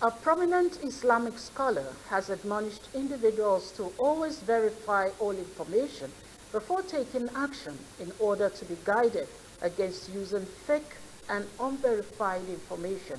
A prominent Islamic scholar has admonished individuals to always verify all information before taking action in order to be guided against using fake and unverified information.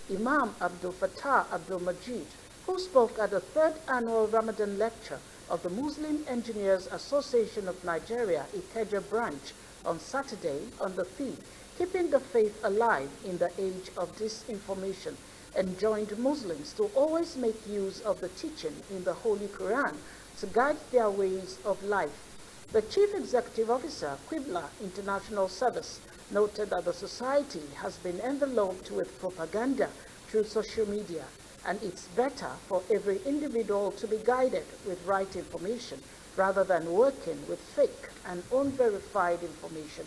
Imam Abdul Fattah Abdul Majid, who spoke at the third annual Ramadan lecture of the Muslim Engineers Association of Nigeria, Ikeja branch, on Saturday on the theme, Keeping the Faith Alive in the Age of Disinformation, enjoined Muslims to always make use of the teaching in the Holy Quran to guide their ways of life. The Chief Executive Officer, Qibla International Service, noted that the society has been enveloped with propaganda through social media, and it's better for every individual to be guided with right information rather than working with fake and unverified information.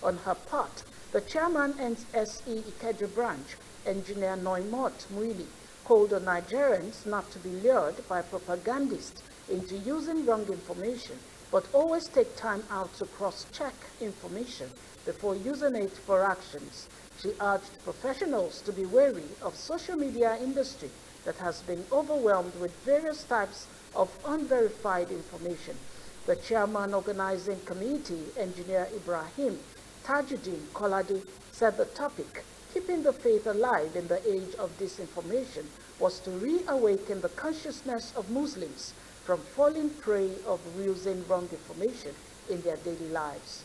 On her part, the chairman NSE Ikeja branch, Engineer Noimot Mwili, called on Nigerians not to be lured by propagandists into using wrong information, but always take time out to cross-check information before using it for actions. She urged professionals to be wary of social media industry that has been overwhelmed with various types of unverified information. The chairman organizing committee, Engineer Ibrahim Tajuddin Kolade, said the topic, Keeping the Faith Alive in the Age of Disinformation, was to reawaken the consciousness of Muslims from falling prey of using wrong information in their daily lives.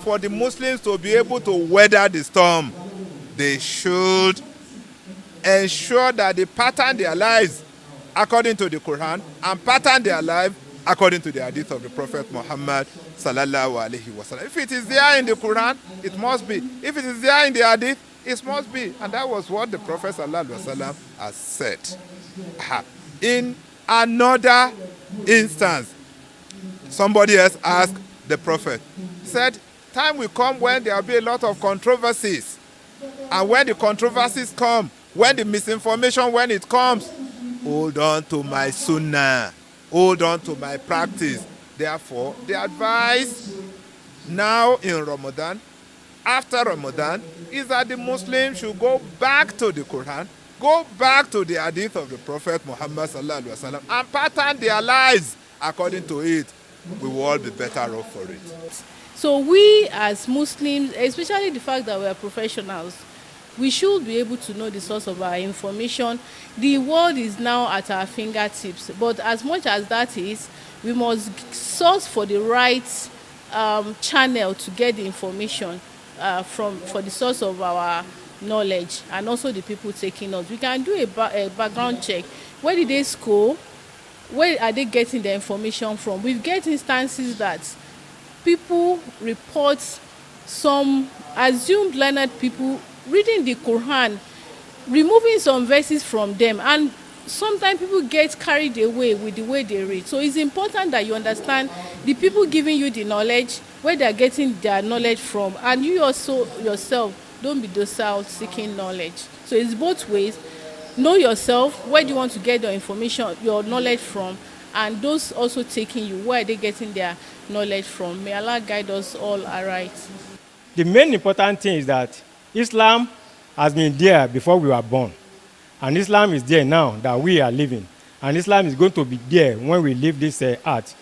For the Muslims to be able to weather the storm, they should ensure that they pattern their lives according to the Quran and pattern their life according to the hadith of the Prophet Muhammad sallallahu alaihi wasallam. If it is there in the Quran, it must be. If it is there in the hadith, it must be. And that was what the Prophet sallallahu alaihi wasallam has said. In another instance, somebody else asked the Prophet, said, time will come when there will be a lot of controversies. And when the controversies come, when the misinformation, when it comes, hold on to my sunnah, hold on to my practice. Therefore, the advice now in Ramadan, after Ramadan, is that the Muslims should go back to the Quran, go back to the hadith of the Prophet Muhammad sallallahu alaihi wasallam, and pattern their lives according to it. We will all be better off for it. So we as Muslims, especially the fact that we are professionals, we should be able to know the source of our information. The world is now at our fingertips, but as much as that is, we must source for the right channel to get the information for the source of our knowledge, and also the people taking us. We can do a background check. Where did they school? Where are they getting the information from? We get instances that people report some assumed learned people reading the Quran, removing some verses from them, and sometimes people get carried away with the way they read. So it's important that you understand the people giving you the knowledge, where they are getting their knowledge from, and you also yourself don't be docile seeking knowledge. So it's both ways. Know yourself, where do you want to get your information, your knowledge from, and those also taking you, where are they getting their knowledge from. May Allah guide us all aright. The main important thing is that Islam has been there before we were born. And Islam is there now that we are living. And Islam is going to be there when we leave this earth.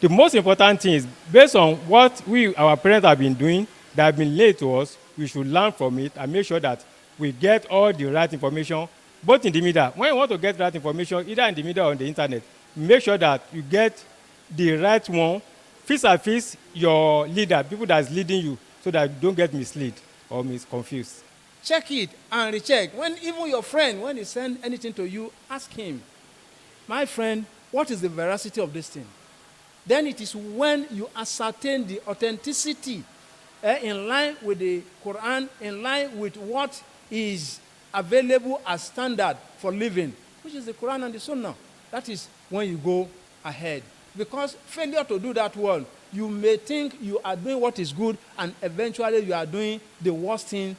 The most important thing is, based on what our parents have been doing, that have been laid to us, we should learn from it and make sure that we get all the right information, both in the media. When you want to get the right information, either in the media or on the internet, make sure that you get the right one, face-to-face your leader, people that's leading you, so that you don't get misled or confused. Check it and recheck. When even your friend, when he sends anything to you, ask him, my friend, what is the veracity of this thing? Then it is when you ascertain the authenticity in line with the Quran, in line with what is available as standard for living, which is the Quran and the Sunnah. That is when you go ahead. Because failure to do that well, you may think you are doing what is good, and eventually you are doing the worst thing